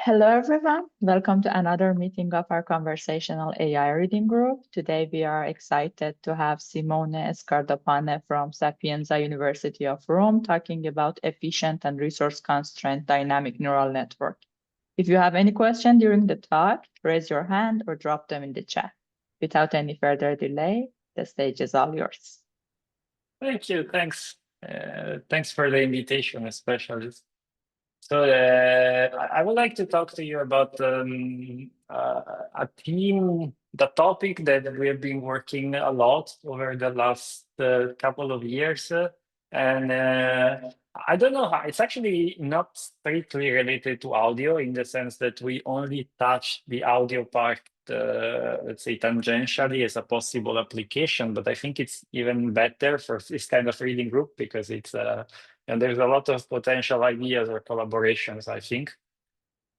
Hello, everyone. Welcome to another meeting of our Conversational AI Reading Group. Today, we are excited to have Simone Scardapane from Sapienza University of Rome talking about efficient and resource-constrained dynamic neural network. If you have any question during the talk, raise your hand or drop them in the chat. Without any further delay, the stage is all yours. Thank you. Thanks. Thanks for the invitation, especially. So I would like to talk to you about a theme, the topic that we have been working a lot over the last couple of years. And I don't know how, it's actually not strictly related to audio in the sense that we only touch the audio part, let's say tangentially as a possible application, but I think it's even better for this kind of reading group because it's and there's a lot of potential ideas or collaborations, I think.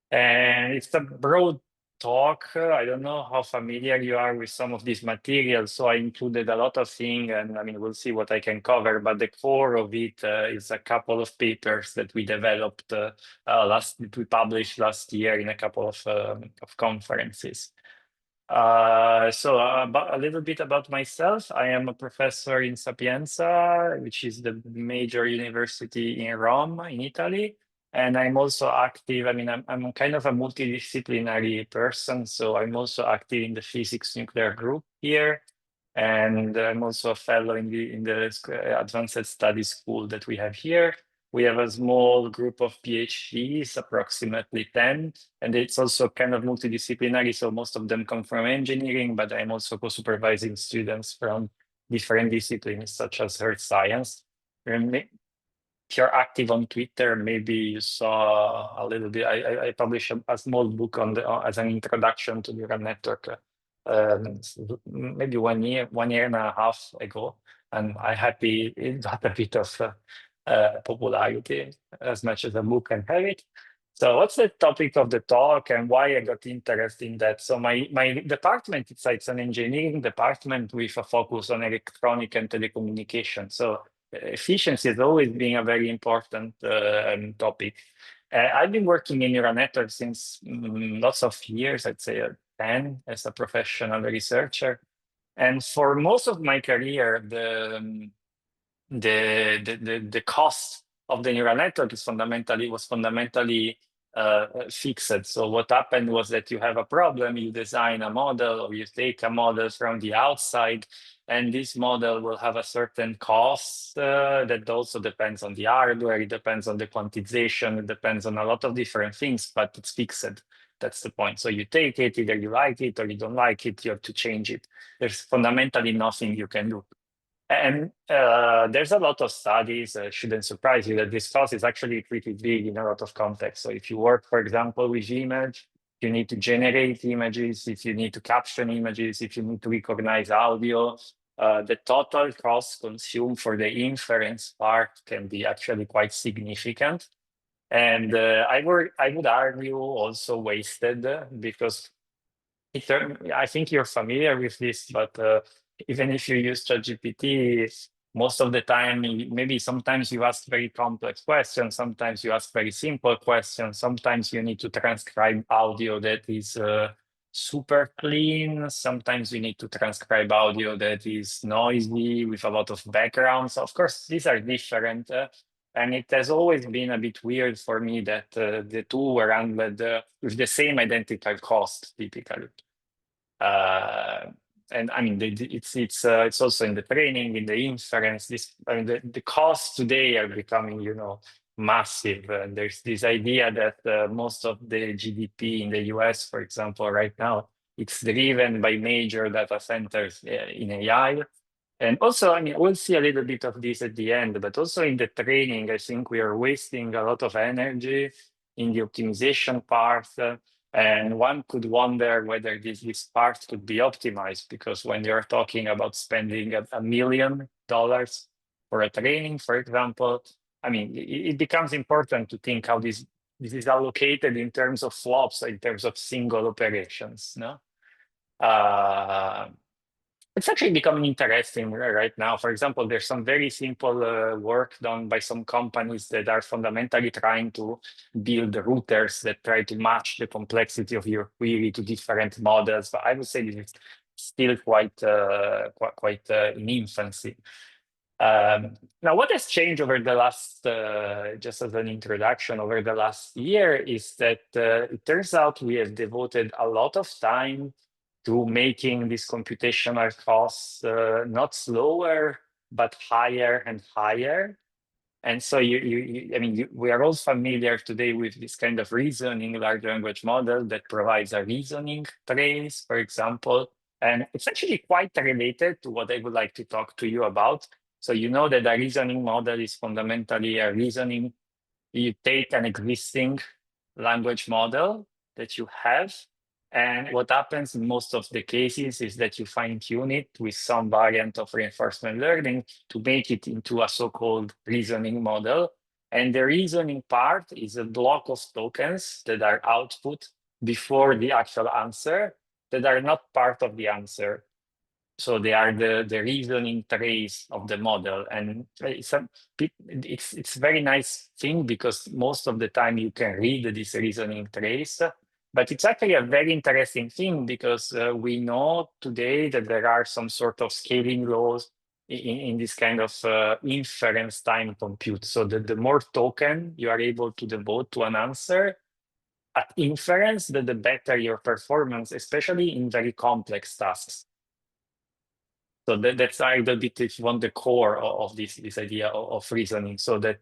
And it's a broad talk. I don't know how familiar you are with some of these materials, so I included a lot of things, and I mean, we'll see what I can cover, but the core of it is a couple of papers that we developed that we published last year in a couple of conferences. So a little bit about myself. I am a professor in Sapienza, which is the major university in Rome, in Italy. And I'm also active. I mean, I'm kind of a multidisciplinary person. So I'm also active in the physics nuclear group here. And I'm also a fellow in the advanced studies school that we have here. We have a small group of PhDs, approximately 10, and it's also kind of multidisciplinary. So most of them come from engineering, but I'm also co-supervising students from different disciplines, such as earth science. If you're active on Twitter, maybe you saw a little bit. I published a small book on as an introduction to neural network, maybe 1 year and a half ago, and I happy it got a bit of popularity as much as a book can have it. So what's the topic of the talk and why I got interested in that? So my department, it's an engineering department with a focus on electronic and telecommunication. So efficiency has always been a very important topic. I've been working in neural networks since lots of years, I'd say 10 as a professional researcher. And for most of my career, the cost of the neural network was fundamentally fixed. So what happened was that you have a problem, you design a model, or you take a model from the outside, and this model will have a certain cost that also depends on the hardware, it depends on the quantization, it depends on a lot of different things, but it's fixed. That's the point. So you take it, either you like it or you don't like it, you have to change it. There's fundamentally nothing you can do. And there's a lot of studies, shouldn't surprise you that this cost is actually pretty big in a lot of contexts. So if you work, for example, with image, you need to generate images, if you need to caption images, if you need to recognize audio, the total cost consumed for the inference part can be actually quite significant. And I would argue also wasted because I think you're familiar with this, but even if you use ChatGPT, most of the time, maybe sometimes you ask very complex questions, sometimes you ask very simple questions, sometimes you need to transcribe audio that is super clean, sometimes you need to transcribe audio that is noisy with a lot of backgrounds. Of course, these are different. And it has always been a bit weird for me that the two were handled with the same identical cost, typically. And I mean, it's also in the training, in the inference. The costs today are becoming, massive. And there's this idea that most of the GDP in the US, for example, right now, it's driven by major data centers in AI. And also, I mean, we'll see a little bit of this at the end, but also in the training, I think we are wasting a lot of energy in the optimization part. And one could wonder whether this part could be optimized, because when you're talking about spending $1 million for a training, for example, I mean, it becomes important to think how this is allocated in terms of flops, in terms of single operations, no? It's actually becoming interesting right now. For example, there's some very simple work done by some companies that are fundamentally trying to build routers that try to match the complexity of your query to different models. But I would say this is still quite in infancy. Now, what has changed over the last, just as an introduction, over the last year is that it turns out we have devoted a lot of time to making these computational costs not slower, but higher and higher. And so I mean, we are all familiar today with this kind of reasoning large language model that provides a reasoning trace, for example. And it's actually quite related to what I would like to talk to you about. So you know that a reasoning model is fundamentally a reasoning. You take an existing language model that you have, and what happens in most of the cases is that you fine tune it with some variant of reinforcement learning to make it into a so-called reasoning model. And the reasoning part is a block of tokens that are output before the actual answer that are not part of the answer. So they are the reasoning trace of the model, and it's very nice thing because most of the time you can read this reasoning trace, but it's actually a very interesting thing because we know today that there are some sort of scaling laws in this kind of inference time compute. So the more token you are able to devote to an answer at inference, the better your performance, especially in very complex tasks. So that's a little bit, if you want, the core of this idea of reasoning. So that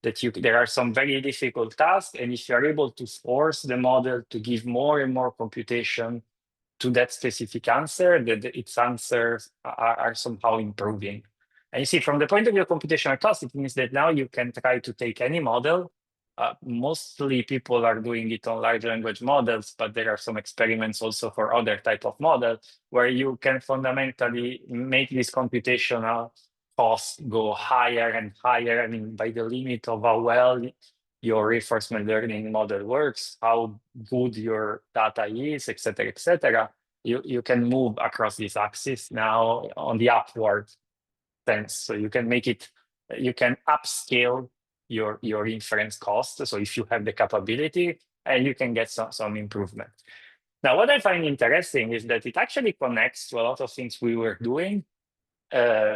there are some very difficult tasks, and if you are able to force the model to give more and more computation to that specific answer, that its answers are somehow improving. And you see, from the point of view of computational cost, it means that now you can try to take any model. Mostly people are doing it on large language models, but there are some experiments also for other type of models where you can fundamentally make this computational cost go higher and higher. I mean, by the limit of how well your reinforcement learning model works, how good your data is, et cetera, you can move across this axis now on the upward sense. So you can upscale your inference cost. So if you have the capability, and you can get some improvement. Now, what I find interesting is that it actually connects to a lot of things we were doing,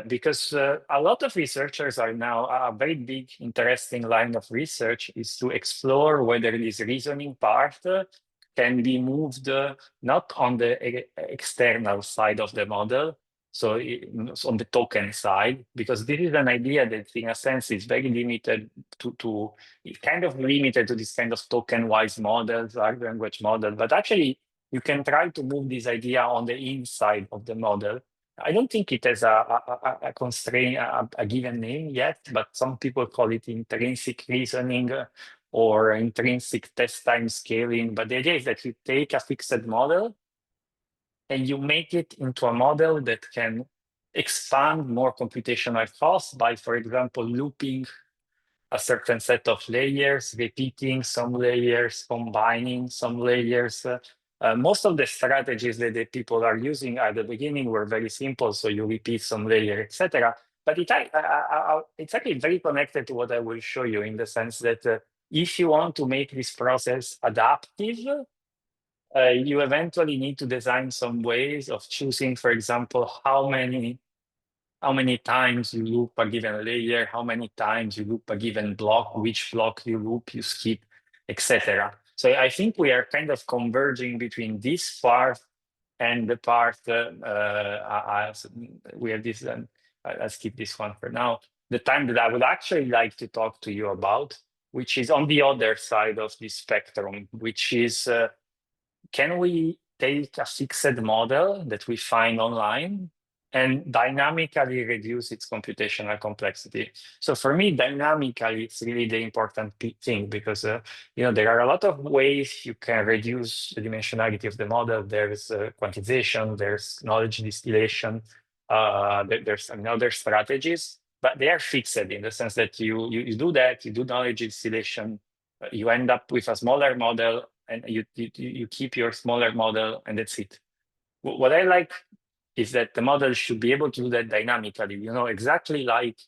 because a lot of researchers are now, a very big, interesting line of research is to explore whether this reasoning part can be moved not on the external side of the model, so on the token side, because this is an idea that in a sense is very limited it's kind of limited to this kind of token-wise models, large language model, but actually you can try to move this idea on the inside of the model. I don't think it has a constraint, a given name yet, but some people call it intrinsic reasoning or intrinsic test time scaling. But the idea is that you take a fixed model and you make it into a model that can expand more computational costs by, for example, looping a certain set of layers, repeating some layers, combining some layers. Most of the strategies that the people are using at the beginning were very simple. So you repeat some layer, etc. But it's actually very connected to what I will show you, in the sense that if you want to make this process adaptive, you eventually need to design some ways of choosing, for example, how many times you loop a given layer, how many times you loop a given block, which block you loop, you skip, etc. So I think we are kind of converging between this part and the part, we have this, I'll skip this one for now, the time that I would actually like to talk to you about, which is on the other side of the spectrum, which is, can we take a fixed model that we find online and dynamically reduce its computational complexity? So for me, dynamically, it's really the important thing, because there are a lot of ways you can reduce the dimensionality of the model. There's quantization, there's knowledge distillation, there's other strategies, but they are fixed in the sense that you do that, you do knowledge distillation, you end up with a smaller model, and you keep your smaller model, and that's it. What I like is that the model should be able to do that dynamically. Exactly like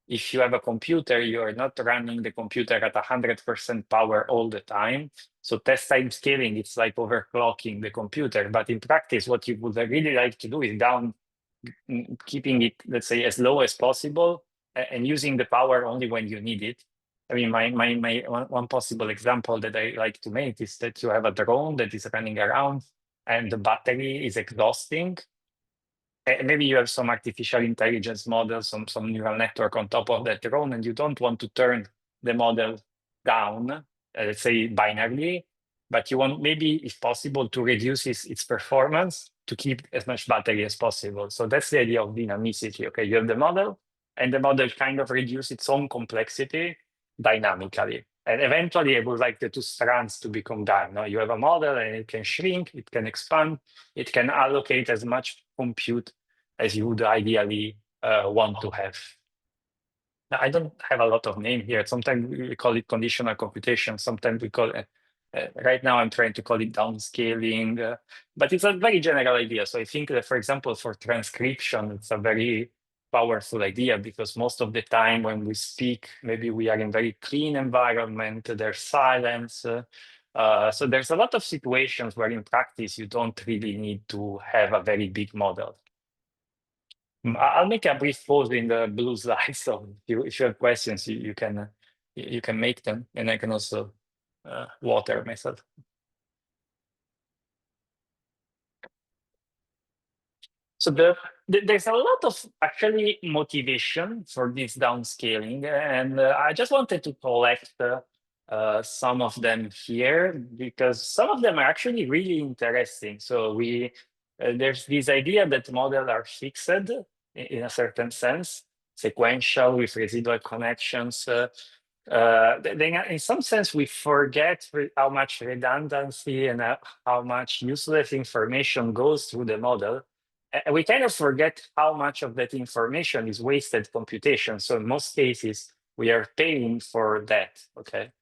if you have a computer, you are not running the computer at 100% power all the time. So test time scaling, it's like overclocking the computer. But in practice, what you would really like to do is keeping it, let's say, as low as possible and using the power only when you need it. I mean, my one possible example that I like to make is that you have a drone that is running around and the battery is exhausting. Maybe you have some artificial intelligence model, some neural network on top of that drone, and you don't want to turn the model down, let's say binarily, but you want maybe, if possible, to reduce its performance to keep as much battery as possible. So that's the idea of dynamicity. Okay, you have the model, and the model kind of reduce its own complexity dynamically. And eventually, I would like the two strands to become done. No? You have a model, and it can shrink, it can expand, it can allocate as much compute as you would ideally want to have. Now, I don't have a lot of name here. Sometimes we call it conditional computation. Sometimes we call it, right now I'm trying to call it downscaling, but it's a very general idea. So I think that, for example, for transcription, it's a very powerful idea because most of the time when we speak, maybe we are in very clean environment, there's silence. So there's a lot of situations where in practice, you don't really need to have a very big model. I'll make a brief pause in the blue slide. So if you have questions, you can make them, and I can also water myself. So there's a lot of actually motivation for this downscaling, and I just wanted to collect some of them here because some of them are actually really interesting. So there's this idea that models are fixed in a certain sense, sequential with residual connections. Then in some sense, we forget how much redundancy and how much useless information goes through the model. And we kind of forget how much of that information is wasted computation. So in most cases, we are paying for that. Okay.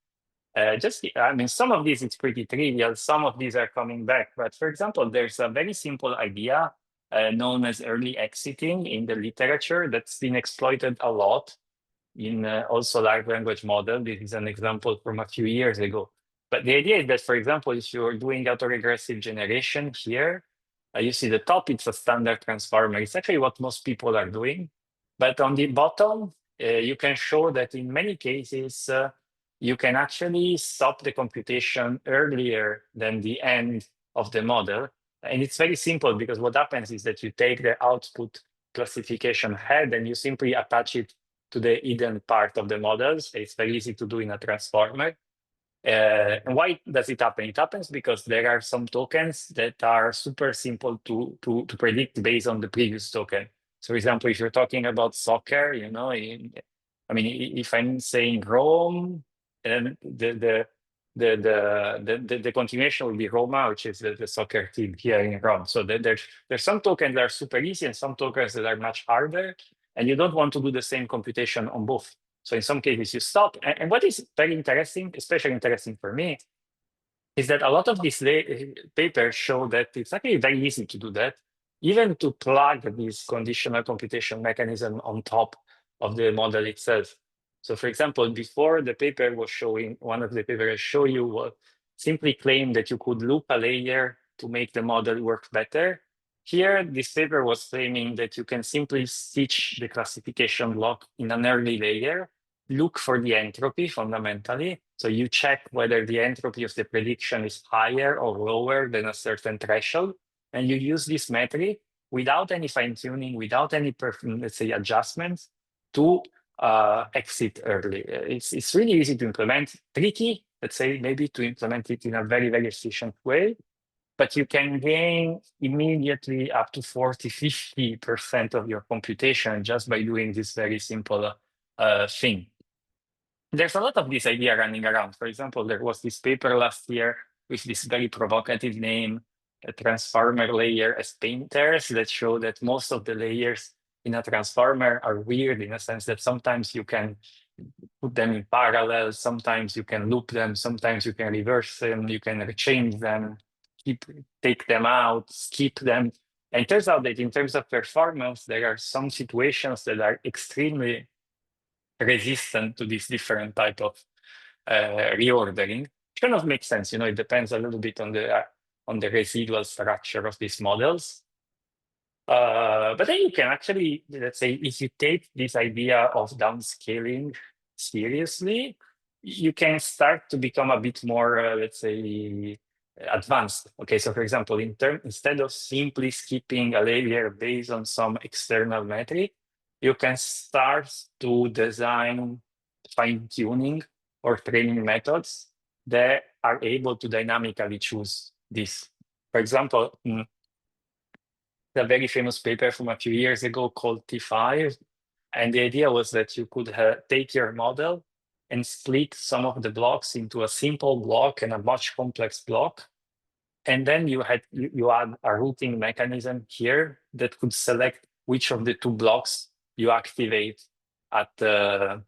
I mean, some of these it's pretty trivial. Some of these are coming back. But for example, there's a very simple idea known as early exiting in the literature that's been exploited a lot in also large language model. This is an example from a few years ago. But the idea is that, for example, if you're doing autoregressive generation here, you see the top, it's a standard transformer. It's actually what most people are doing. But on the bottom, you can show that in many cases, you can actually stop the computation earlier than the end of the model. And it's very simple because what happens is that you take the output classification head and you simply attach it to the hidden part of the models. It's very easy to do in a transformer. And why does it happen? It happens because there are some tokens that are super simple to predict based on the previous token. So, for example, if you're talking about soccer, I mean, if I'm saying Rome, and the continuation will be Roma, which is the soccer team here in Rome. So there's some tokens that are super easy and some tokens that are much harder, and you don't want to do the same computation on both. So in some cases you stop. And what is very interesting, especially interesting for me, is that a lot of these papers show that it's actually very easy to do that, even to plug this conditional computation mechanism on top of the model itself. So for example, before the paper was showing, one of the papers I show you was simply claimed that you could loop a layer to make the model work better. Here, this paper was claiming that you can simply stitch the classification block in an early layer, look for the entropy fundamentally. So you check whether the entropy of the prediction is higher or lower than a certain threshold. And you use this metric without any fine tuning, without any, let's say, adjustments to exit early. It's really easy to implement, tricky, let's say, maybe to implement it in a very, very efficient way. But you can gain immediately up to 40, 50% of your computation just by doing this very simple thing. There's a lot of this idea running around. For example, there was this paper last year with this very provocative name, a transformer layer as painters, that show that most of the layers in a transformer are weird in a sense that sometimes you can put them in parallel, sometimes you can loop them, sometimes you can reverse them, you can change them, take them out, skip them. And it turns out that in terms of performance, there are some situations that are extremely resistant to this different type of reordering. Which kind of makes sense, it depends a little bit on the residual structure of these models. But then you can actually, let's say, if you take this idea of downscaling seriously, you can start to become a bit more, let's say, advanced. Okay, so for example, instead of simply skipping a layer based on some external metric, you can start to design fine-tuning or training methods that are able to dynamically choose this. For example, a very famous paper from a few years ago called T5. And the idea was that you could take your model and split some of the blocks into a simple block and a much complex block. And then you add a routing mechanism here that could select which of the two blocks you activate at the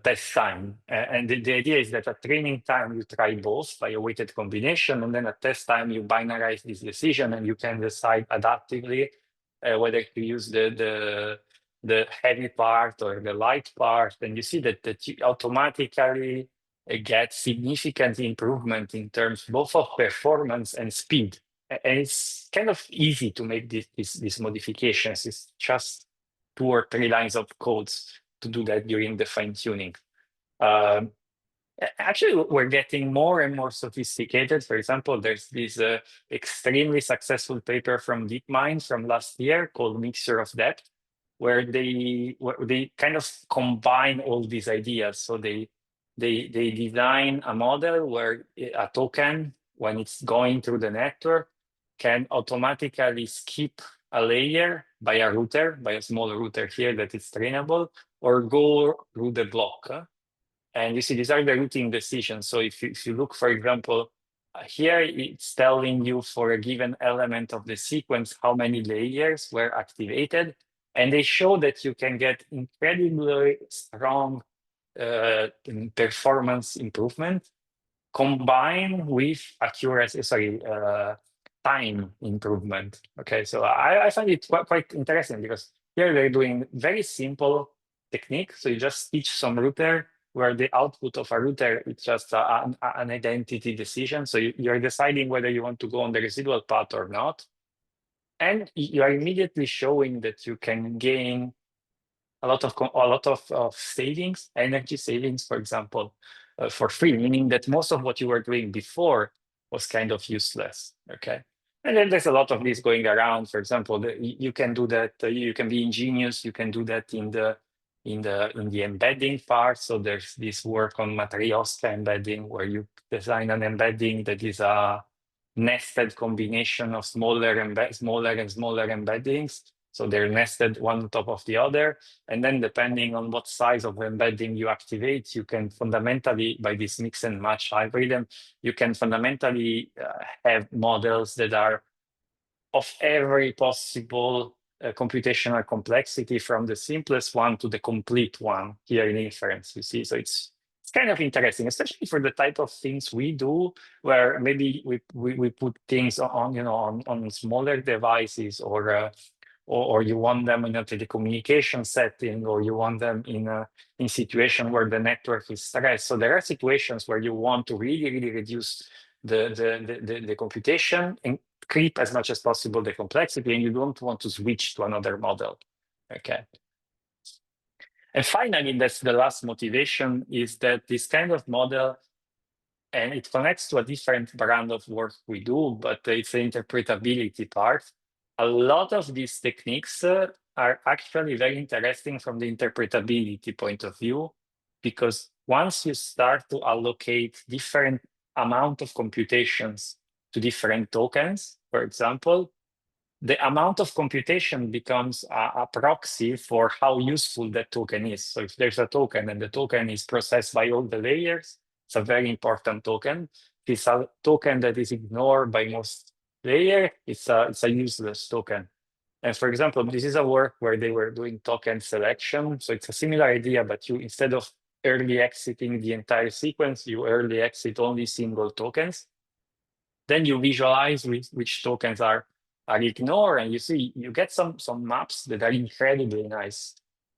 test time. And the idea is that at training time, you try both by a weighted combination, and then at test time, you binarize this decision, and you can decide adaptively whether to use the heavy part or the light part. And you see that you automatically get significant improvement in terms both of performance and speed. And it's kind of easy to make these modifications. It's just 2 or 3 lines of codes to do that during the fine tuning. Actually, we're getting more and more sophisticated. For example, there's this extremely successful paper from DeepMind from last year called Mixture of Depth, where they kind of combine all these ideas. So they design a model where a token, when it's going through the network, can automatically skip a layer by a small router here that is trainable, or go through the block. And you see, these are the routing decisions. So if you look, for example, here it's telling you for a given element of the sequence how many layers were activated. And they show that you can get incredibly strong performance improvement combined with time improvement. Okay, so I find it quite interesting because here they're doing very simple technique. So you just teach some router where the output of a router is just an identity decision. So you're deciding whether you want to go on the residual path or not. And you are immediately showing that you can gain a lot of savings, energy savings, for example, for free, meaning that most of what you were doing before was kind of useless. Okay. And then there's a lot of this going around. For example, you can do that. You can be ingenious. You can do that in the embedding part. So there's this work on Matryoshka embedding, where you design an embedding that is a nested combination of smaller and smaller embeddings. So they're nested one on top of the other. And then depending on what size of embedding you activate, you can fundamentally, by this mix and match algorithm, you can fundamentally have models that are of every possible computational complexity, from the simplest one to the complete one here in inference, you see. So it's kind of interesting, especially for the type of things we do, where maybe we put things on smaller devices, or you want them in a telecommunication setting, or you want them in situation where the network is stressed. So there are situations where you want to really reduce the computation and keep as much as possible the complexity, and you don't want to switch to another model. Okay. And finally, that's the last motivation, is that this kind of model, and it connects to a different brand of work we do, but it's the interpretability part. A lot of these techniques are actually very interesting from the interpretability point of view, because once you start to allocate different amount of computations to different tokens, for example, the amount of computation becomes a proxy for how useful that token is. So if there's a token and the token is processed by all the layers, it's a very important token. If it's a token that is ignored by most layer, it's a useless token. And for example, this is a work where they were doing token selection. So it's a similar idea, but you, instead of early exiting the entire sequence, you early exit only single tokens. Then you visualize which tokens are are ignored, and you see you get some maps that are incredibly nice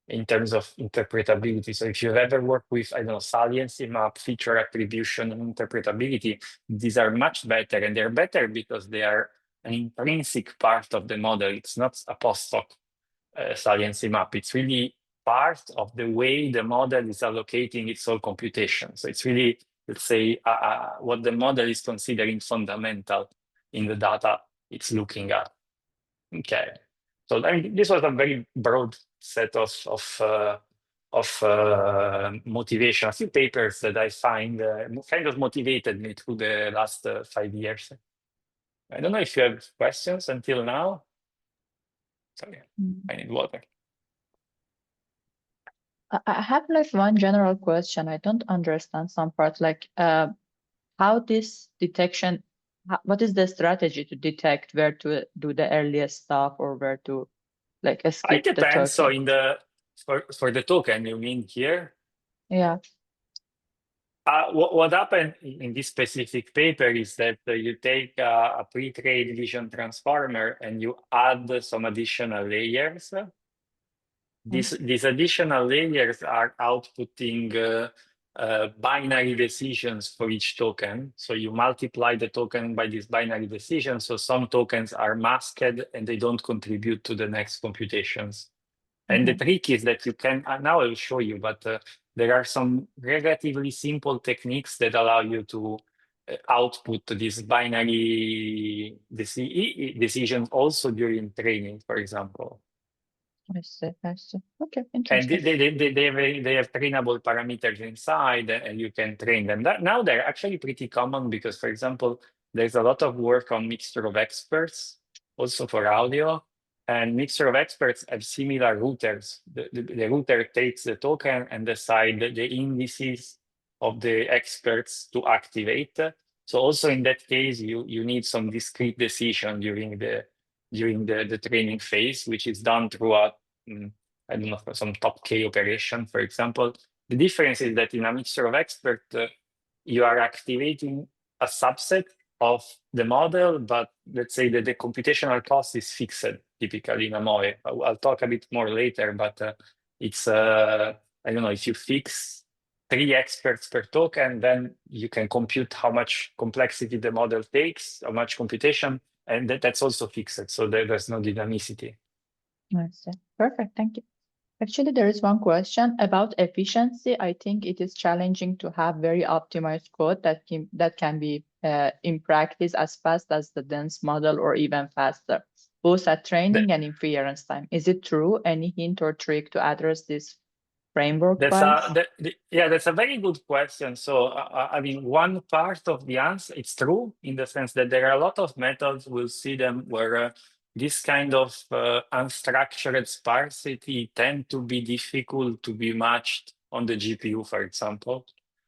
in terms of interpretability. So if you've ever worked with, I don't know, saliency map, feature attribution, and interpretability, these are much better, and they're better because they are an intrinsic part of the model. It's not a post-hoc saliency map. It's really part of the way the model is allocating its whole computation. So it's really, let's say, what the model is considering fundamental in the data it's looking at. Okay, so I mean, this was a very broad set of motivation. A few papers that I find kind of motivated me through the last 5 years. I don't know if you have questions until now. Sorry, I need water. I have like one general question. I don't understand some part, like how this detection, what is the strategy to detect where to do the earliest stuff or where to like It skip the depends. So token? in the for the token, you mean here? Yeah. What happened in this specific paper is that you take a pre-trained vision transformer and you add some additional layers. These additional layers are outputting binary decisions for each token. So you multiply the token by this binary decision. So some tokens are masked and they don't contribute to the next computations. And the trick is that you can, now I'll show you, but there are some relatively simple techniques that allow you to output this binary decision also during training, for example. I see. I see. Okay, And interesting. they have trainable parameters inside, and you can train them. Now they're actually pretty common because, for example, there's a lot of work on mixture of experts, also for audio. And mixture of experts have similar routers. The router takes the token and decide the indices of the experts to activate. So also in that case, you need some discrete decision during the training phase, which is done through I don't know, for some top K operation, for example. The difference is that in a mixture of expert, you are activating a subset of the model, but let's say that the computational cost is fixed typically in a MOE. I'll talk a bit more later, but it's, I don't know, if you fix 3 experts per token, then you can compute how much complexity the model takes, how much computation, and that's also fixed. So there's no dynamicity. I see. Perfect. Thank you. Actually, there is one question about efficiency. I think it is challenging to have very optimized code that can be in practice as fast as the dense model or even faster, both at training and inference time. Is it true? Any hint or trick to address this framework-wise? That's a very good question. So, I mean, one part of the answer, it's true in the sense that there are a lot of methods, we'll see them, where this kind of unstructured sparsity tend to be difficult to be matched on the GPU, for example.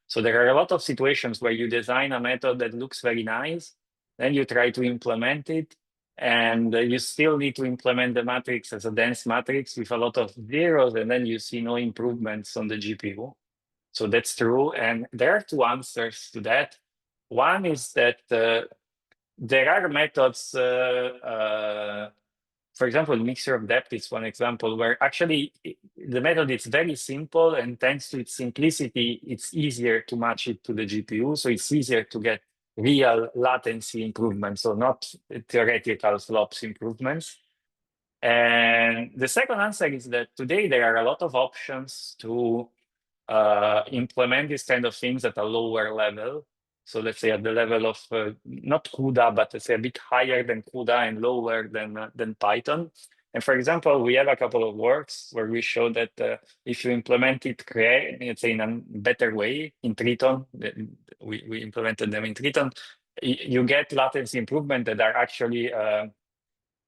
So there are a lot of situations where you design a method that looks very nice, then you try to implement it, and you still need to implement the matrix as a dense matrix with a lot of zeros, and then you see no improvements on the GPU. So that's true. And there are 2 answers to that. One is that there are methods, for example, mixture of depth is one example where actually the method is very simple, and thanks to its simplicity, it's easier to match it to the GPU. So it's easier to get real latency improvements, so not theoretical flops improvements. And the second answer is that today there are a lot of options to implement these kind of things at a lower level. So let's say at the level of not CUDA, but let's say a bit higher than CUDA and lower than Python. And for example, we have a couple of works where we show that if you implement it, let's say in a better way in Triton, we implemented them in Triton, you get latency improvement that are actually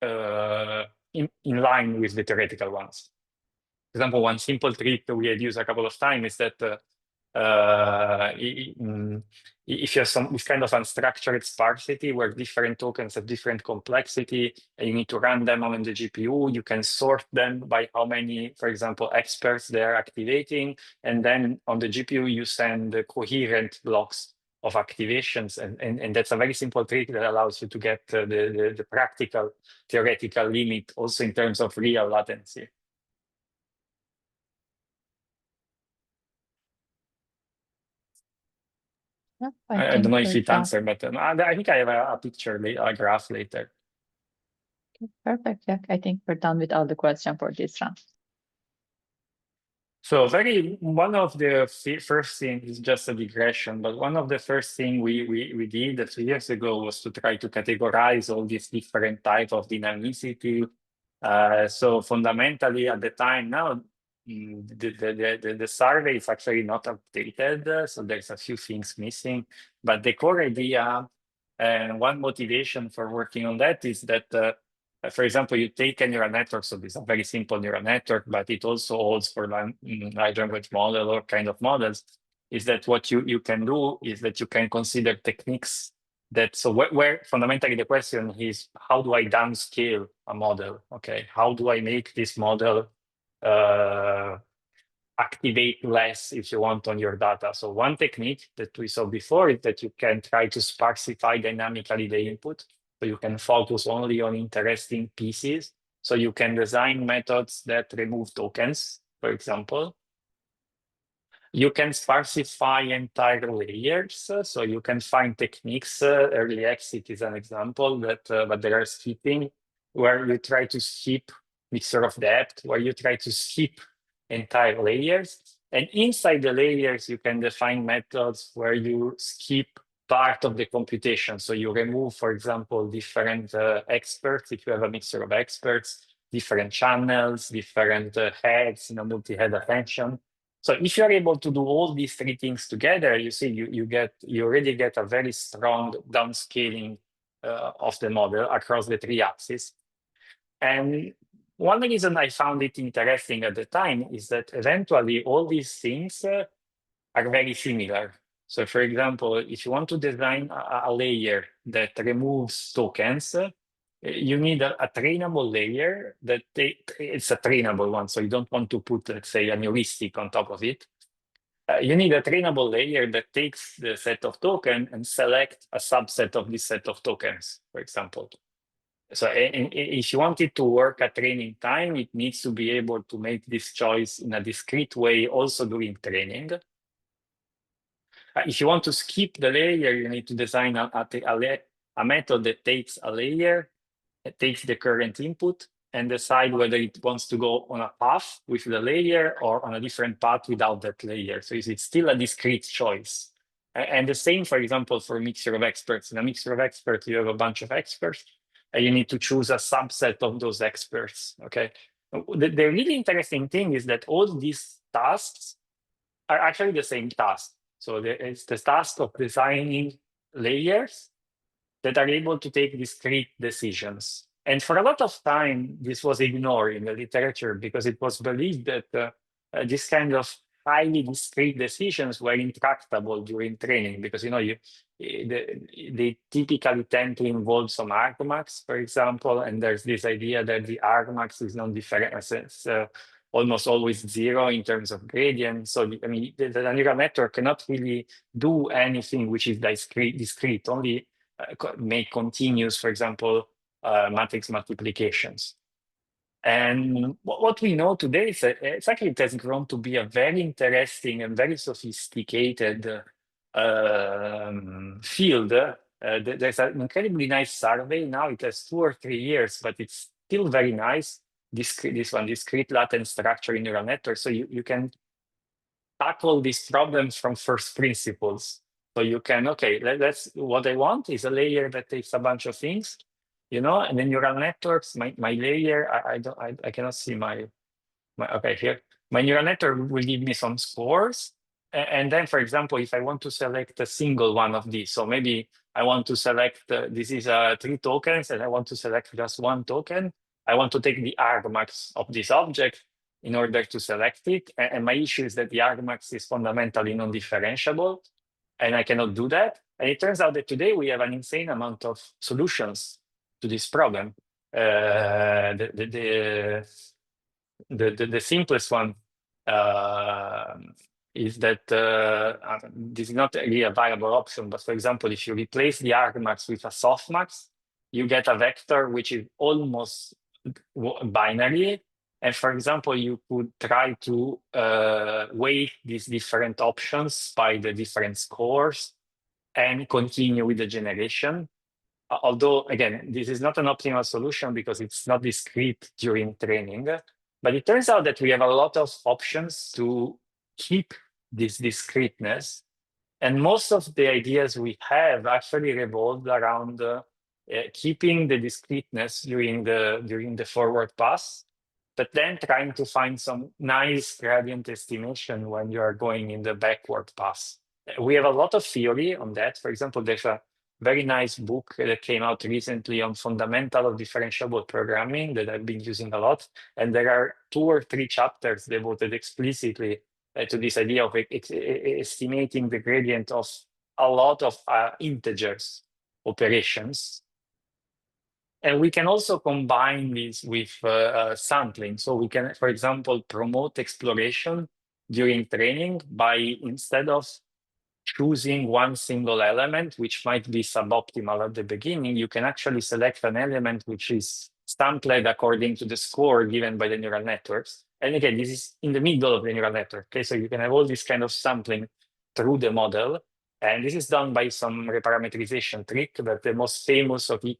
in line with the theoretical ones. For example, one simple trick that we had used a couple of times is that if you have this kind of unstructured sparsity where different tokens have different complexity and you need to run them on the GPU, you can sort them by how many, for example, experts they are activating. And then on the GPU, you send the coherent blocks of activations, and that's a very simple trick that allows you to get the practical theoretical limit also in terms of real latency. Yeah, I don't know if we're it done. answered, but I think I have a picture, a graph later. Okay, perfect. Yeah, I think we're done with all the questions for this round. So one of the first things, just a digression, but one of the first thing we did a few years ago was to try to categorize all these different type of dynamicity. So fundamentally at the time now, the survey is actually not updated, so there's a few things missing. But the core idea and one motivation for working on that is that for example, you take a neural network, so this is a very simple neural network, but it also holds for large language model or kind of models, is that what you can do is that you can consider techniques that, so where fundamentally the question is, how do I downscale a model? Okay, how do I make this model activate less, if you want, on your data? So one technique that we saw before is that you can try to sparsify dynamically the input. So you can focus only on interesting pieces. So you can design methods that remove tokens, for example. You can sparsify entire layers. So you can find techniques, early exit is an example, but there are skipping, where you try to skip mixture of depth, where you try to skip entire layers. And inside the layers, you can define methods where you skip part of the computation. So you remove, for example, different experts, if you have a mixture of experts, different channels, different heads, multi-head attention. So if you're able to do all these three things together, you see, you already get a very strong downscaling of the model across the three axes. And one reason I found it interesting at the time is that eventually all these things are very similar. So for example, if you want to design a layer that removes tokens, you need a trainable layer that it's a trainable one. So you don't want to put, let's say, a heuristic on top of it. You need a trainable layer that takes the set of tokens and select a subset of this set of tokens, for example. So if you want it to work at training time, it needs to be able to make this choice in a discrete way also during training. If you want to skip the layer, you need to design a method that takes a layer, it takes the current input, and decide whether it wants to go on a path with the layer or on a different path without that layer. So it's still a discrete choice. And the same, for example, for a mixture of experts. In a mixture of experts, you have a bunch of experts, and you need to choose a subset of those experts. Okay. The really interesting thing is that all these tasks are actually the same task. So it's the task of designing layers that are able to take discrete decisions. And for a lot of time, this was ignored in the literature because it was believed that this kind of highly discrete decisions were intractable during training because they typically tend to involve some argmax, for example, and there's this idea that the argmax is non-different, almost always zero in terms of gradient. So I mean, the neural network cannot really do anything which is discrete, only make continuous, for example, matrix multiplications. And what we know today is that it has grown to be a very interesting and very sophisticated field. There's an incredibly nice survey now. It has 2 or 3 years, but it's still very nice. This one, discrete latent structure in neural networks. So you can tackle these problems from first principles. So you can, okay, let's, what I want is a layer that takes a bunch of things, and then neural networks, my layer, I cannot see my, okay, here, my neural network will give me some scores. And then, for example, if I want to select a single one of these, so maybe I want to select, this is 3 tokens, and I want to select just 1 token. I want to take the argmax of this object in order to select it. And my issue is that the argmax is fundamentally non-differentiable, and I cannot do that. And it turns out that today we have an insane amount of solutions to this problem. The simplest one is that this is not really a viable option, but for example, if you replace the argmax with a softmax, you get a vector which is almost binary. And for example, you could try to weight these different options by the different scores and continue with the generation. Although, again, this is not an optimal solution because it's not discrete during training. But it turns out that we have a lot of options to keep this discreteness. And most of the ideas we have actually revolved around keeping the discreteness during the forward pass, but then trying to find some nice gradient estimation when you are going in the backward pass. We have a lot of theory on that. For example, there's a very nice book that came out recently on fundamental of differentiable programming that I've been using a lot. And there are 2 or 3 chapters devoted explicitly to this idea of estimating the gradient of a lot of integers operations. And we can also combine this with sampling. So we can, for example, promote exploration during training by, instead of choosing one single element, which might be suboptimal at the beginning, you can actually select an element which is sampled according to the score given by the neural networks. And again, this is in the middle of the neural network. Okay, so you can have all this kind of sampling through the model. And this is done by some reparameterization trick, but the most famous of it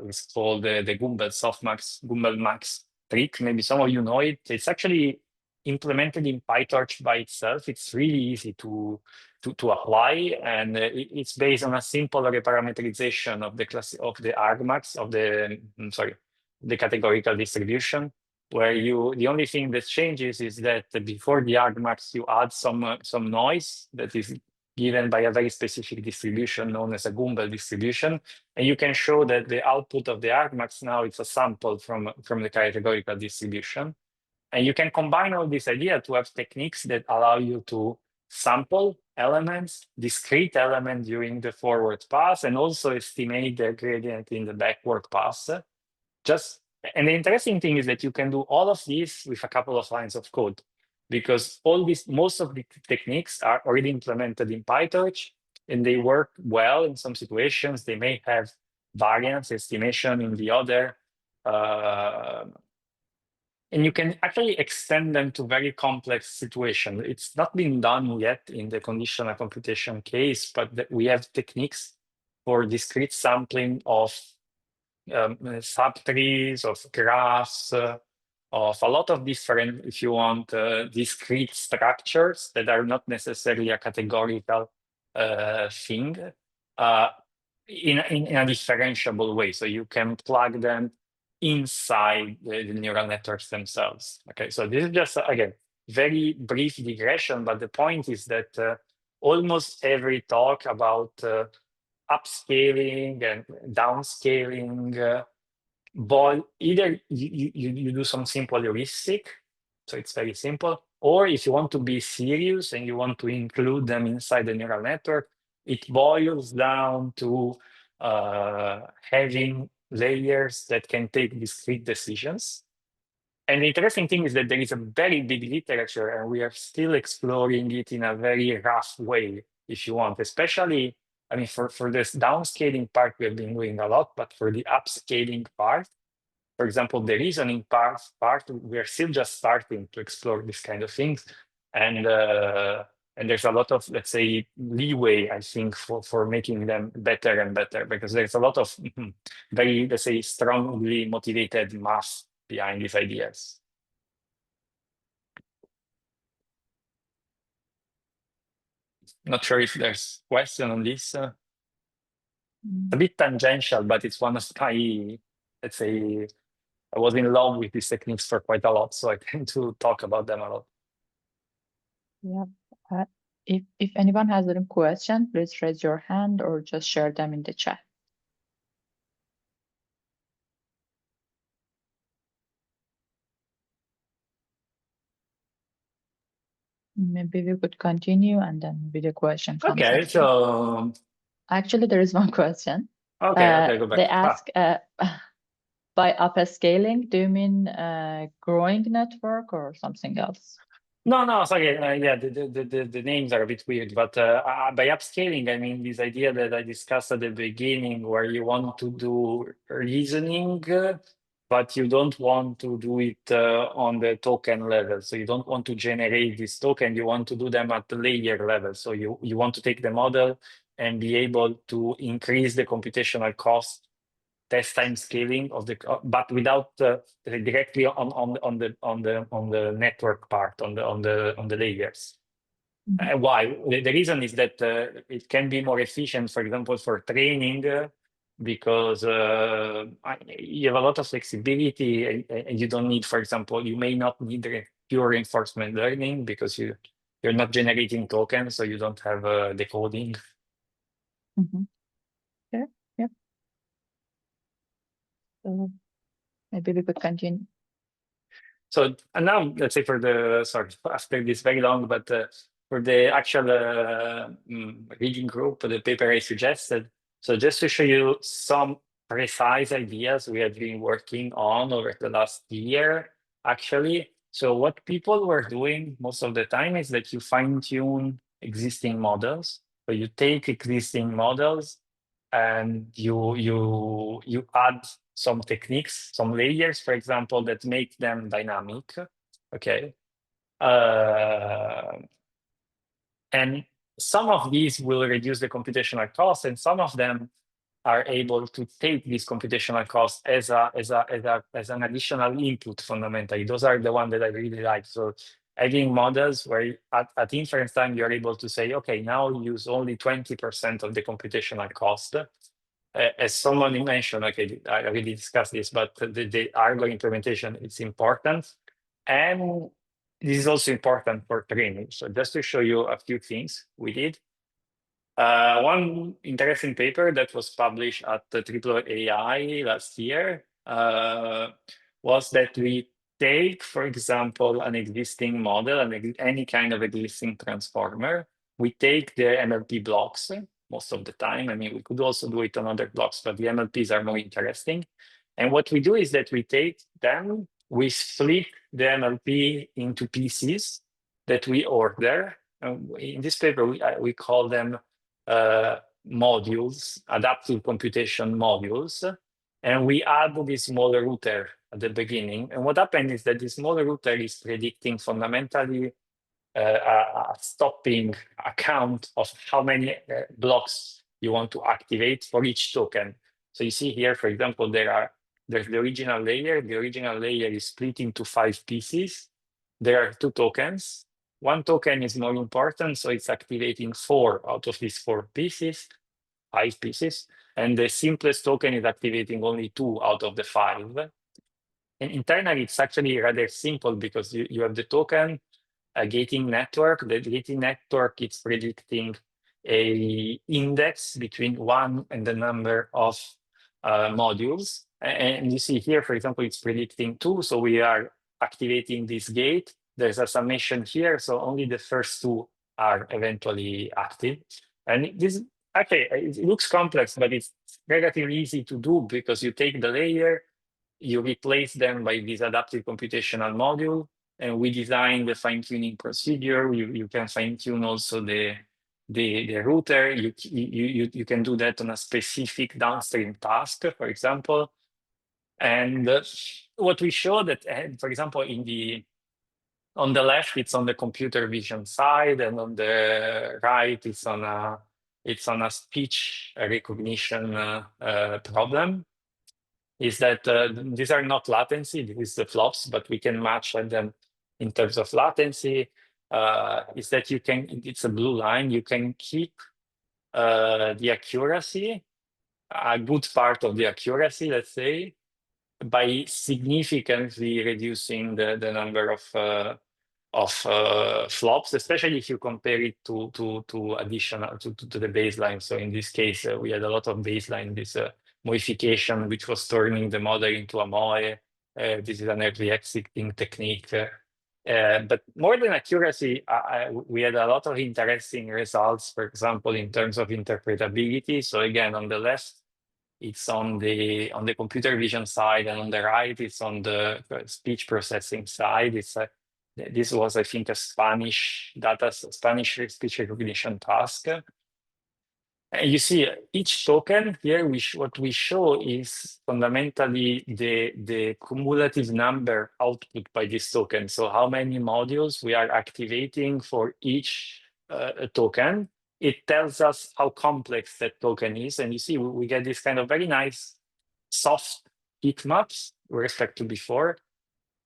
is called the Gumbel Max trick. Maybe some of you know it. It's actually implemented in PyTorch by itself. It's really easy to apply, and it's based on a simple reparameterization of the class of the argmax of the categorical distribution, where the only thing that changes is that before the argmax you add some noise that is given by a very specific distribution known as a Gumbel distribution, and you can show that the output of the argmax now it's a sample from the categorical distribution. And you can combine all this idea to have techniques that allow you to sample elements, discrete elements during the forward pass, and also estimate the gradient in the backward pass. And the interesting thing is that you can do all of this with a couple of lines of code, because most of the techniques are already implemented in PyTorch, and they work well in some situations. They may have variance estimation in the other. And you can actually extend them to very complex situations. It's not been done yet in the conditional computation case, but we have techniques for discrete sampling of subtrees, of graphs, of a lot of different, if you want, discrete structures that are not necessarily a categorical thing in a differentiable way. So you can plug them inside the neural networks themselves. Okay, so this is just, again, very brief digression, but the point is that almost every talk about upscaling and downscaling, either you do some simple heuristic, so it's very simple, or if you want to be serious and you want to include them inside the neural network, it boils down to having layers that can take discrete decisions. And the interesting thing is that there is a very big literature, and we are still exploring it in a very rough way, if you want, especially, I mean, for this downscaling part, we have been doing a lot, but for the upscaling part, for example, the reasoning part, we are still just starting to explore this kind of things. And there's a lot of, let's say, leeway, I think, for making them better and better, because there's a lot of very, let's say, strongly motivated math behind these ideas. Not sure if there's question on this. A bit tangential, but it's one of my, let's say, I was in love with these techniques for quite a lot, so I tend to talk about them a lot. Yeah. If anyone has any question, please raise your hand or just share them in the chat. Maybe we could continue and then maybe the question comes Okay, after. so Actually, there is one question. okay, go back. They ask, by upscaling, do you mean growing network or something else? No, sorry. Yeah, the names are a bit weird, but by upscaling, I mean this idea that I discussed at the beginning, where you want to do reasoning, but you don't want to do it on the token level. So you don't want to generate this token. You want to do them at the layer level. So you want to take the model and be able to increase the computational cost test time scaling of the but without directly on the network part on the layers. Mhm. Why? The reason is that it can be more efficient, for example, for training, because you have a lot of flexibility, and you don't need, for example, you may not need pure reinforcement learning because you're not generating tokens, so you don't have decoding. Mhm. Yeah, yeah. So maybe we could continue. So and now, let's say sorry, after this very long, but for the actual reading group, the paper I suggested. So just to show you some precise ideas we have been working on over the last year, actually. So what people were doing most of the time is that you fine tune existing models. So you take existing models and you add some techniques, some layers, for example, that make them dynamic. Okay. Uh, and some of these will reduce the computational cost, and some of them are able to take this computational cost as an additional input fundamentally. Those are the ones that I really like. So having models where at inference time, you're able to say, okay, now use only 20% of the computational cost. As someone mentioned, okay, I already discussed this, but the Argo implementation is important. And this is also important for training. So just to show you a few things we did. One interesting paper that was published at the Triple AI last year was that we take, for example, an existing model, any kind of existing transformer. We take the MLP blocks most of the time. I mean, we could also do it on other blocks, but the MLPs are more interesting. And what we do is that we take them, we split the MLP into pieces that we order. In this paper, we call them modules, adaptive computation modules, and we add this small router at the beginning. And what happened is that this small router is predicting fundamentally a stopping account of how many blocks you want to activate for each token. So you see here, for example, there's the original layer. The original layer is split into 5 pieces. There are 2 tokens. One token is more important, so it's activating 4 out of these 4 pieces, 5 pieces. And the simplest token is activating only 2 out of the 5. And internally, it's actually rather simple because you have the token, a gating network. The gating network is predicting a index between 1 and the number of modules. And you see here, for example, it's predicting 2. So we are activating this gate. There's a summation here. So only the first 2 are eventually active. And this, okay, it looks complex, but it's relatively easy to do because you take the layer, you replace them by this adaptive computational module, and we design the fine-tuning procedure. You can fine-tune also the router. You can do that on a specific downstream task, for example. And what we show that, for example, on the left, it's on the computer vision side, and on the right, it's on a speech recognition problem. Is that these are not latency, this is the flops, but we can match them in terms of latency. Is that it's a blue line, you can keep the accuracy, a good part of the accuracy, let's say, by significantly reducing the number of flops, especially if you compare it to additional to the baseline. So in this case, we had a lot of baseline, this modification, which was turning the model into a MOE. This is an early exiting technique. But more than accuracy, we had a lot of interesting results, for example, in terms of interpretability. So again, on the left, it's on the computer vision side, and on the right, it's on the speech processing side. This was, I think, a Spanish speech recognition task. And you see, each token here, what we show is fundamentally the cumulative number output by this token. So how many modules we are activating for each token. It tells us how complex that token is. And you see, we get this kind of very nice soft heat maps with respect to before.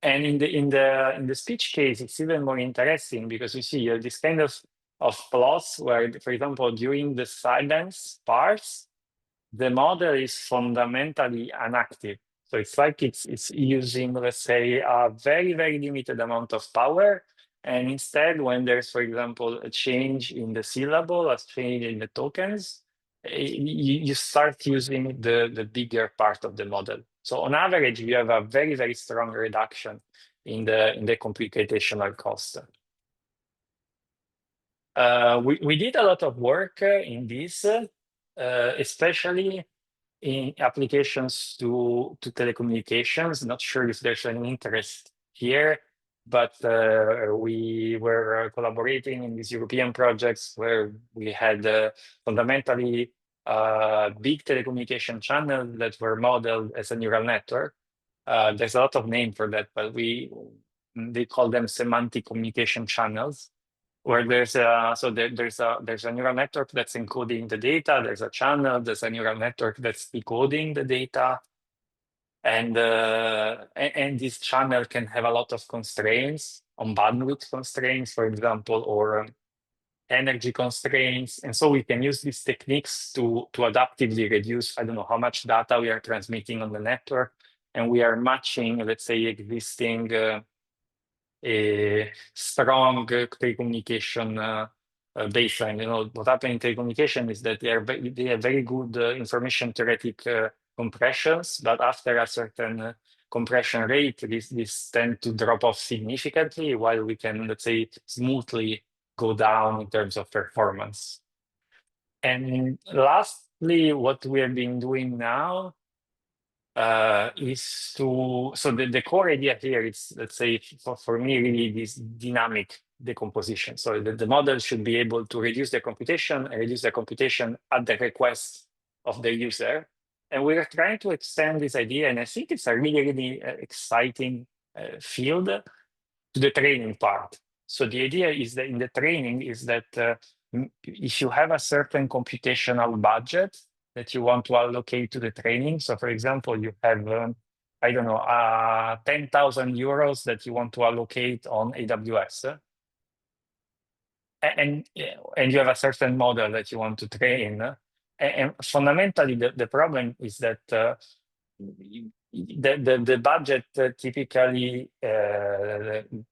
And in the speech case, it's even more interesting because you see you have this kind of plots where, for example, during the silence parts, the model is fundamentally inactive. So it's like it's using, let's say, a very, very limited amount of power. And instead, when there's, for example, a change in the syllable, a change in the tokens, you start using the bigger part of the model. So on average, you have a very, very strong reduction in the computational cost. We did a lot of work in this, especially in applications to telecommunications. Not sure if there's any interest here, but we were collaborating in these European projects where we had fundamentally big telecommunication channels that were modeled as a neural network. There's a lot of name for that, but they call them semantic communication channels, where there's a neural network that's encoding the data. There's a channel. There's a neural network that's decoding the data, and this channel can have a lot of constraints on bandwidth constraints, for example, or energy constraints. And so we can use these techniques to adaptively reduce, I don't know how much data we are transmitting on the network, and we are matching, let's say, existing a strong telecommunication baseline. You know, what happens in telecommunication is that they have very good information theoretic compressions, but after a certain compression rate, this tend to drop off significantly, while we can, let's say, smoothly go down in terms of performance. And lastly, what we have been doing now is so the core idea here is, let's say, for me, really this dynamic decomposition. So the model should be able to reduce the computation at the request of the user. And we're trying to extend this idea, and I think it's a really, really exciting field, to the training part. So the idea is that in the training is that if you have a certain computational budget that you want to allocate to the training. So for example, you have, I don't know, 10,000 euros that you want to allocate on AWS. And you have a certain model that you want to train. And fundamentally, the problem is that the budget typically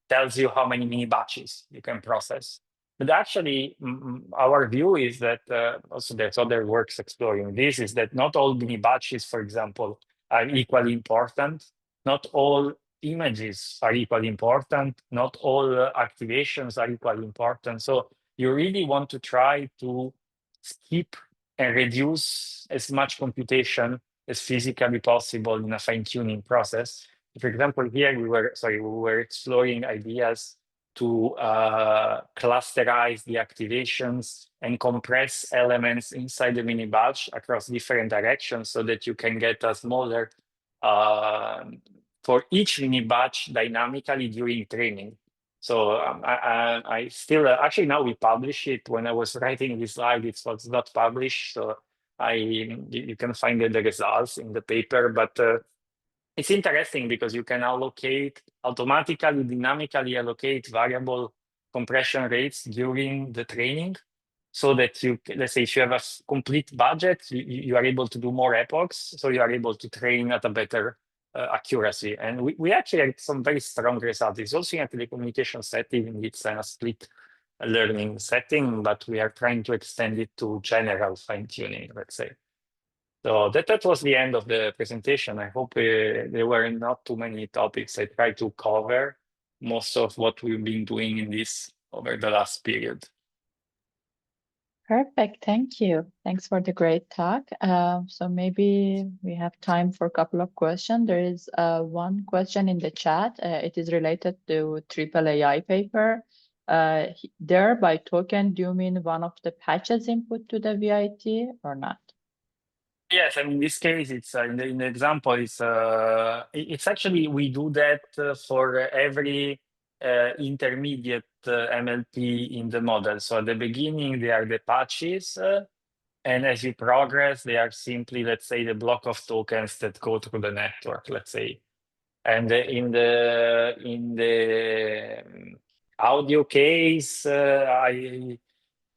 tells you how many mini batches you can process. But actually, our view is that also there's other works exploring this, is that not all mini batches, for example, are equally important. Not all images are equally important. Not all activations are equally important. So you really want to try to skip and reduce as much computation as physically possible in a fine-tuning process. For example, here we were exploring ideas to clusterize the activations and compress elements inside the mini batch across different directions so that you can get a smaller for each mini batch dynamically during training. So I still actually now we publish it. When I was writing this slide, it was not published. So you can find the results in the paper, but it's interesting because you can automatically, dynamically allocate variable compression rates during the training, so that let's say if you have a complete budget, you are able to do more epochs, so you are able to train at a better accuracy. And we actually had some very strong results. It's also in a telecommunication setting. It's a split learning setting, but we are trying to extend it to general fine-tuning, let's say. So that was the end of the presentation. I hope there were not too many topics. I tried to cover most of what we've been doing in this over the last period. Perfect. Thank you. Thanks for the great talk. So maybe we have time for a couple of questions. There is one question in the chat. It is related to triple AI paper. There by token, do you mean one of the patches input to the VIT or not? Yes, and in this case, it's in the example, it's actually we do that for every intermediate MLP in the model. So at the beginning, they are the patches, and as you progress, they are simply, let's say, the block of tokens that go through the network, let's say. And in the audio case, I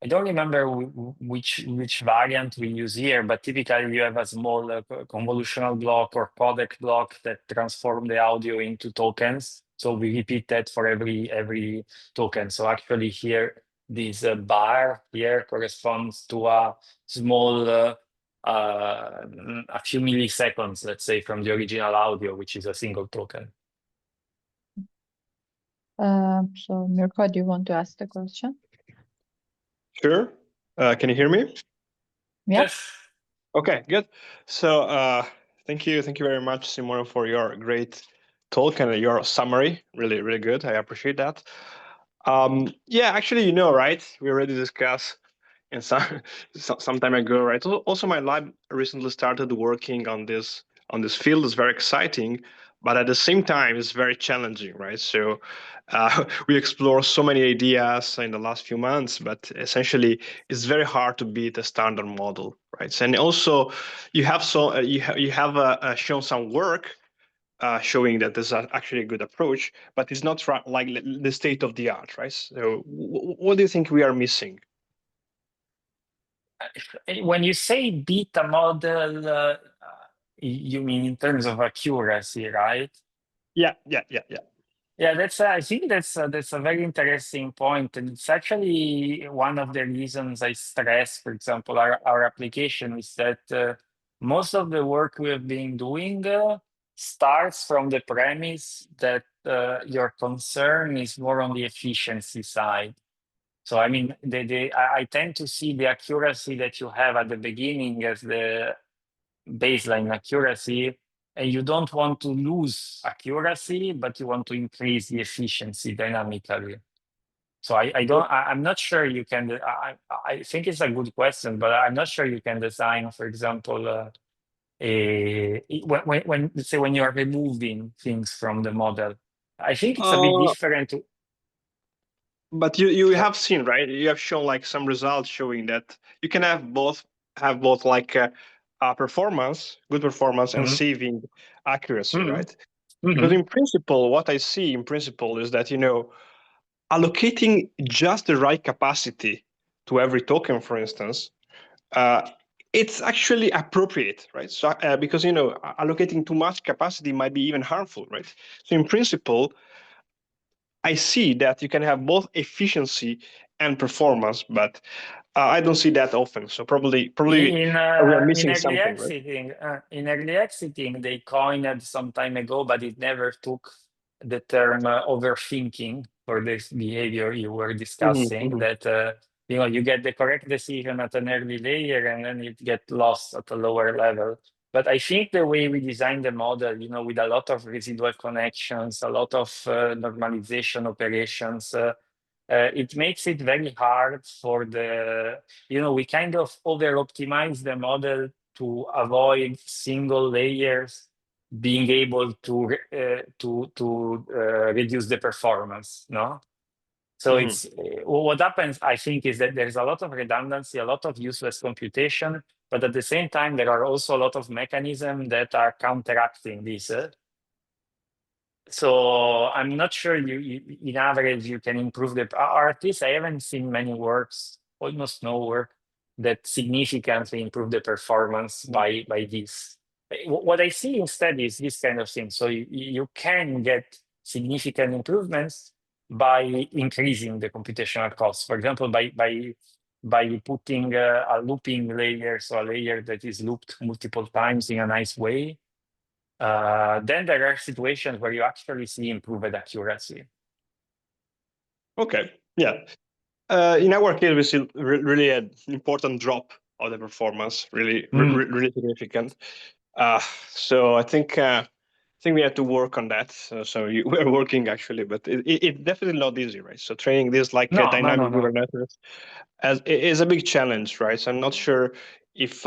don't remember which variant we use here, but typically you have a small convolutional block or codec block that transform the audio into tokens. So we repeat that for every token. So actually here, this bar here corresponds to a small, a few milliseconds, let's say, from the original audio, which is a single token. So Mirko, do you want to ask the question? Sure. Can you hear me? Yeah. Yes. Okay, good. So thank you very much, Simone, for your great talk and your summary. Really, really good. I appreciate that. Yeah, actually, right? We already discussed in some time ago, right? Also, my lab recently started working on this field. It's very exciting, but at the same time, it's very challenging, right? So we explore so many ideas in the last few months, but essentially, it's very hard to beat a standard model, right? And also, you have shown some work showing that this is actually a good approach, but it's not like the state of the art, right? So, what do you think we are missing? When you say beta model, you mean in terms of accuracy, right? Yeah. Yeah, I think that's a very interesting point, and it's actually one of the reasons I stress, for example, our application is that most of the work we have been doing starts from the premise that your concern is more on the efficiency side. So I mean, I tend to see the accuracy that you have at the beginning as the baseline accuracy, and you don't want to lose accuracy, but you want to increase the efficiency dynamically. So I'm not sure you can. I think it's a good question, but I'm not sure you can design, for example, when let's say when you are removing things from the model. I think it's a bit Uh, different. but you have seen, right? You have shown like some results showing that you can have both like good performance, and Mhm, saving accuracy, mhm, right? Because mhm. in principle, what I see in principle is that allocating just the right capacity to every token, for instance, it's actually appropriate, right? So because allocating too much capacity might be even harmful, right? So in principle, I see that you can have both efficiency and performance, but I don't see that often. So probably In we are in missing early something, right? exiting, they coined it some time ago, but it never took the term overthinking for this behavior you were discussing. Hmm. That you get the correct decision at an early layer, and then it get lost at a lower level. But I think the way we designed the model, with a lot of residual connections, a lot of normalization operations. It makes it very hard for we kind of over optimize the model to avoid single layers being able to reduce the performance, no? So Hmm. it's what happens, I think, is that there's a lot of redundancy, a lot of useless computation, but at the same time, there are also a lot of mechanisms that are counteracting this. So I'm not sure in average you can improve or at least I haven't seen many works, almost no work that significantly improve the performance by this. What I see instead is this kind of thing. So you can get significant improvements by increasing the computational cost. For example, by putting a looping layer, so a layer that is looped multiple times in a nice way. Then there are situations where you actually see improved accuracy. Okay. Yeah. In our case, we see really an important drop of the performance, really significant. So I think we have to work on that. We're working actually, but it's definitely not easy, right? So training this like dynamic neural networks is a big challenge, right? So I'm not sure if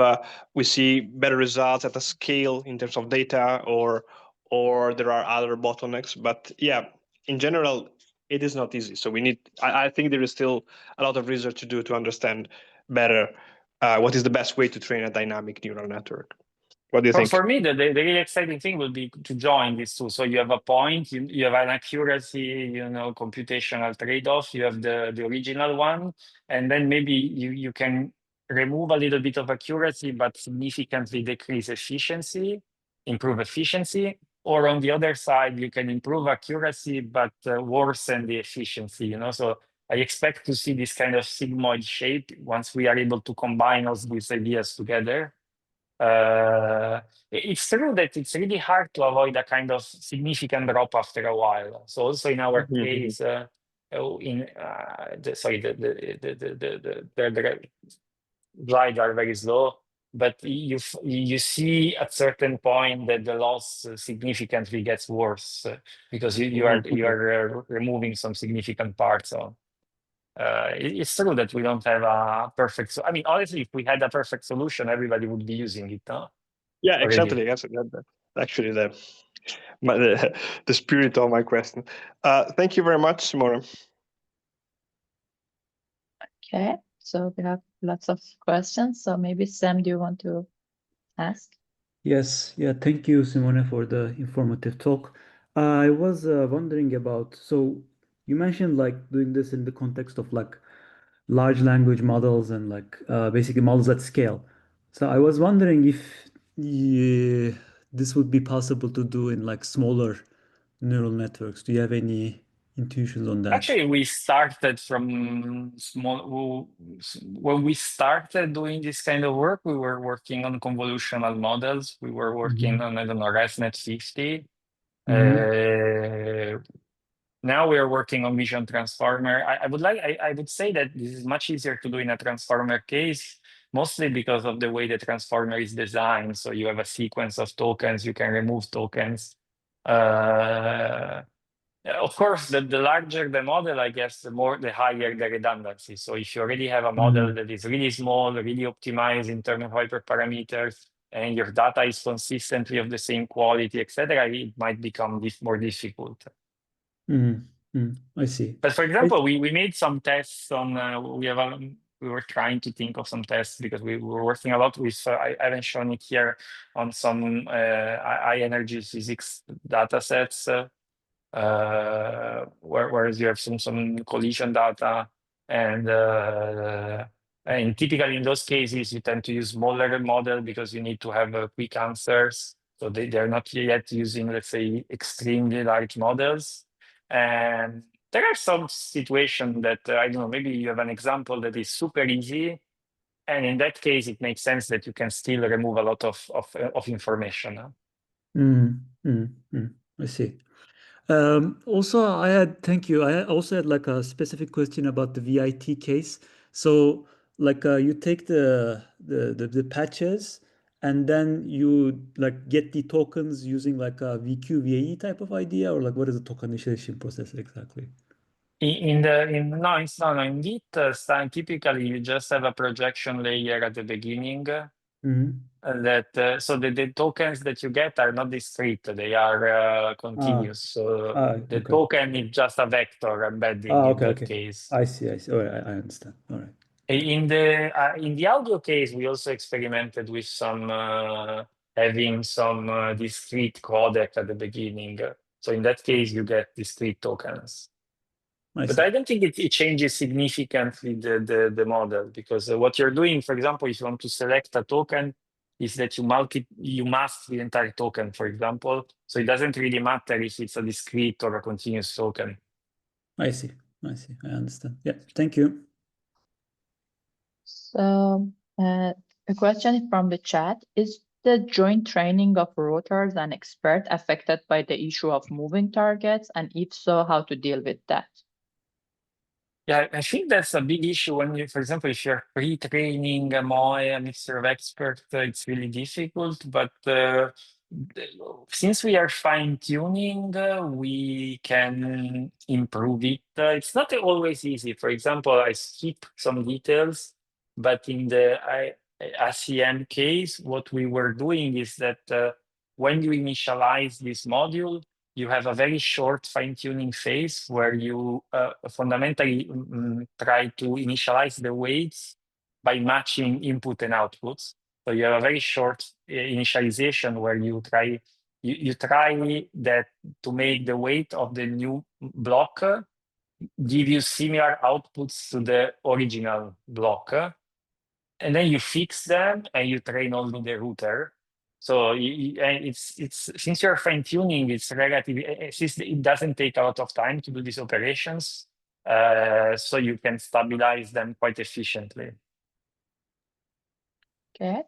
we see better results at a scale in terms of data, or there are other bottlenecks. But yeah, in general, it is not easy. So I think there is still a lot of research to do to understand better what is the best way to train a dynamic neural network. What do you think? For me, the really exciting thing will be to join these two. So you have a point, you have an accuracy, computational trade-off. You have the original one, and then maybe you can remove a little bit of accuracy, but significantly decrease efficiency, improve efficiency. Or on the other side, you can improve accuracy, but worsen the efficiency. So I expect to see this kind of sigmoid shape once we are able to combine all these ideas together. It's true that it's really hard to avoid a kind of significant drop after a while. So also in our case, the slides are very slow, but you see at certain point that the loss significantly gets worse because you are removing some significant parts. So it's true that we don't have a perfect. I mean, honestly, if we had a perfect solution, everybody would be using it. Yeah, Already. exactly. Yes, that's actually the spirit of my question. Thank you very much, Simone. Okay, so we have lots of questions. So maybe Sam, do you want to ask? Yes, yeah, thank you, Simone, for the informative talk. I was wondering about, so you mentioned like doing this in the context of like large language models and like basically models at scale. So I was wondering if this would be possible to do in like smaller neural networks. Do you have any intuitions on that? Actually, we started from small. When we started doing this kind of work, we were working on convolutional models. We were working on, I don't know, ResNet 50. Now we are working on vision transformer. I would say that this is much easier to do in a transformer case, mostly because of the way the transformer is designed. So you have a sequence of tokens, you can remove tokens. Of course, the larger the model, I guess, the higher the redundancy. So if you already have a model that is really small, really optimized in terms of hyperparameters, and your data is consistently of the same quality, etc., it might become more difficult. I see. But for example, we made some tests on. We were trying to think of some tests because we were working a lot with. I haven't shown it here on some high energy physics data sets. Whereas you have some collision data, and typically in those cases you tend to use smaller model because you need to have quick answers. So they're not yet using, let's say, extremely large models. And there are some situations that I don't know. Maybe you have an example that is super easy, and in that case, it makes sense that you can still remove a lot of information. I see. Also, thank you. I also had like a specific question about the VIT case. So, like, you take the patches, and then you like get the tokens using like a VQ VAE type of idea, or like what is the tokenization process exactly? No, it's not. In VIT, typically you just have a projection layer at the beginning. So the tokens that you get are not discrete; they are continuous. So the token is just a vector embedding in that case. I see. All right, I understand. All right. In the audio case, we also experimented with having some discrete codec at the beginning. So in that case, you get discrete tokens. But I don't think it changes significantly the model, because what you're doing, for example, if you want to select a token, is that you mask the entire token, for example. So it doesn't really matter if it's a discrete or a continuous token. I see. I understand. Yeah. Thank you. So a question from the chat: is the joint training of rotors and expert affected by the issue of moving targets? And if so, how to deal with that? Yeah, I think that's a big issue when you, for example, if you're pre-training a MOI, a mixture of experts, it's really difficult. But since we are fine-tuning, we can improve it. It's not always easy. For example, I skip some details, but in the ACM case, what we were doing is that when you initialize this module, you have a very short fine-tuning phase where you fundamentally try to initialize the weights by matching input and outputs. So you have a very short initialization where you try that to make the weight of the new block give you similar outputs to the original block. And then you fix them and you train only the router. So and it's since you're fine tuning, it's relatively since it doesn't take a lot of time to do these operations, so you can stabilize them quite efficiently. Okay.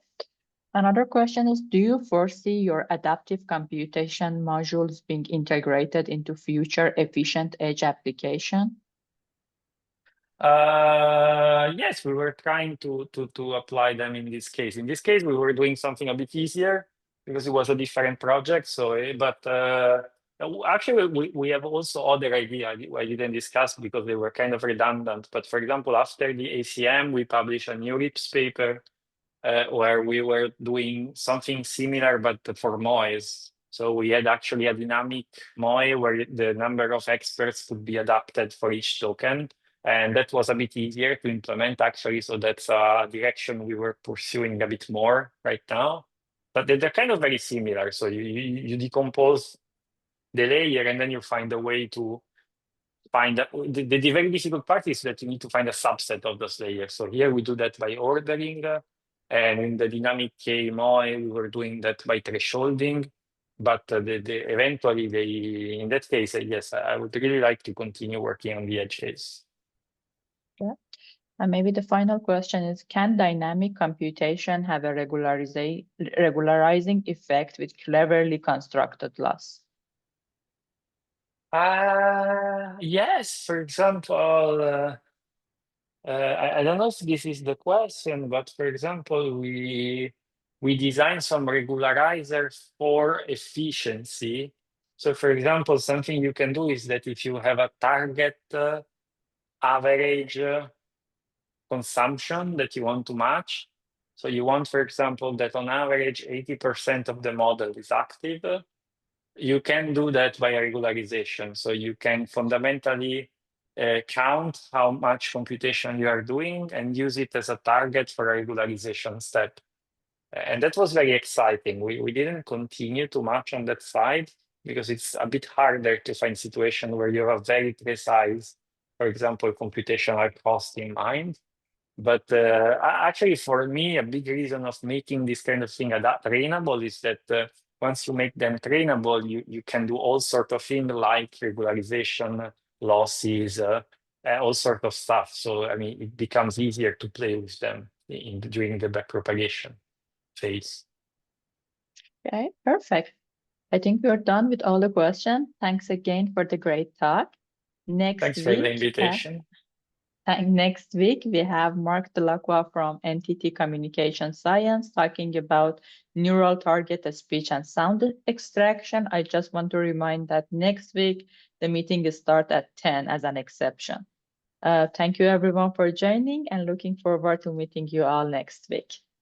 Another question is, do you foresee your adaptive computation modules being integrated into future efficient edge application? Yes, we were trying to apply them in this case. In this case, we were doing something a bit easier because it was a different project. So, but actually, we have also other ideas I didn't discuss because they were kind of redundant. But for example, after the ACM, we published a new RIPS paper where we were doing something similar, but for MOIs. So we had actually a dynamic MOI where the number of experts could be adapted for each token. And that was a bit easier to implement actually. So that's a direction we were pursuing a bit more right now. But they're kind of very similar. So you decompose the layer and then you find a way to find the very difficult part is that you need to find a subset of those layers. So here we do that by ordering. And in the dynamic KMOI, we were doing that by thresholding. But eventually, in that case, yes, I would really like to continue working on the edge case. Yeah. And maybe the final question is, can dynamic computation have a regularizing effect with cleverly constructed loss? Yes, for example, I don't know if this is the question, but for example, we design some regularizers for efficiency. So for example, something you can do is that if you have a target average consumption that you want to match, so you want, for example, that on average 80% of the model is active, you can do that by regularization. So you can fundamentally count how much computation you are doing and use it as a target for a regularization step. And that was very exciting. We didn't continue too much on that side because it's a bit harder to find situations where you have very precise, for example, computational cost in mind. But actually, for me, a big reason of making this kind of thing trainable is that once you make them trainable, you can do all sorts of things like regularization, losses, all sorts of stuff. So, I mean, it becomes easier to play with them during the backpropagation phase. Okay, perfect. I think we're done with all the questions. Thanks again for the great talk. Thanks for the invitation. Next week, we have Mark Delacroix from NTT Communication Science talking about neural target speech and sound extraction. I just want to remind that next week, the meeting is start at 10 as an exception. Thank you everyone for joining and looking forward to meeting you all next week.